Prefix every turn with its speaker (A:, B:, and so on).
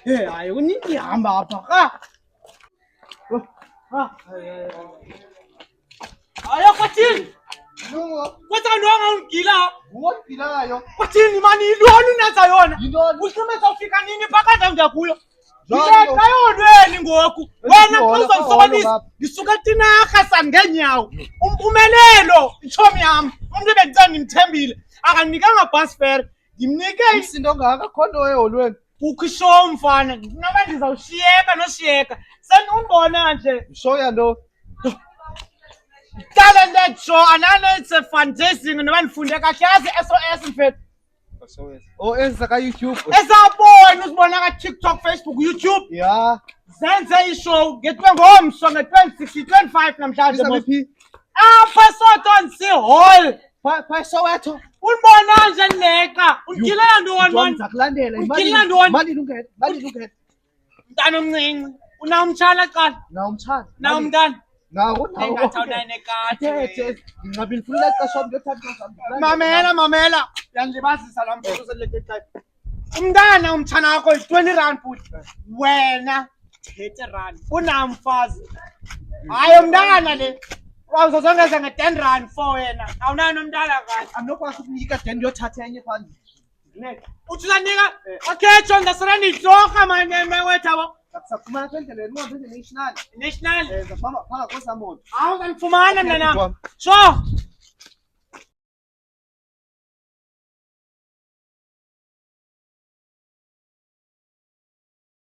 A: hayi unihamba apha ayo kwathini kwathandwanga ungila
B: Ngokugilayo.
A: kwathini mani yintoni unaza yona
B: Yintoni?
A: uhlumeza ufika nini phakathi ndiyakuyo
B: Njalo.
A: yayonweni ngoku wena
B: Yona,
A: uzondisokolisa
B: kawona
A: ndisuka tinarha sangeenyawo umpumelelo itshomi yam umntu ebendicela ndimthembile akandinikanga bus fare ndimnike
B: Umsindo ongaka khona eholweni.
A: kukho ishow mfana noba ndizawushiyeka noshiyeka sendibona nje
B: Show yanto.
A: talented show anane it's a fantastic noba ndifunde kahle yazi SOS mfethu
B: Oh, eza ka YouTube.
A: ezabona uzibona ka-TikTok, Facebook, YouTube
B: Ya.
A: zenze ishow ngethiwe ngomso nge-2060 25 namhlanje
B: Isa
A: mos
B: miphi?
A: apha Soton Sea Hall
B: Pa Soweto.
A: undibona nje ndileqa undigilela ntoni mani
B: Ngizakulandela
A: Ugilela ntoni?
B: Mali lungene. Mali lungene.
A: mntana omncinci unawumtshana qala
B: Na umtshana.
A: nawumntana
B: Nawo
A: engathi awunayinekati
B: Thethe. Ngingabili funa ixesha omntu
A: mamela mamela uyandilibazisa laa mfo uselekexesha umntana umtshana wakho yi-20 rand futhi wena 30 rand unamfazi hayi umntana le uzozongeza nge-10 rand for wena awunayo nomntana kahle
B: Andinokwazi ukunika de ndiyothatha enye phambili.
A: uthi uzanika okay john ndasela ndiyitorha mewethabo
B: Sakufumana apha endleleni uhambe national.
A: national
B: Zafama phanga kwesamoto.
A: awuzandifumana mntanam
B: Wam.
A: sure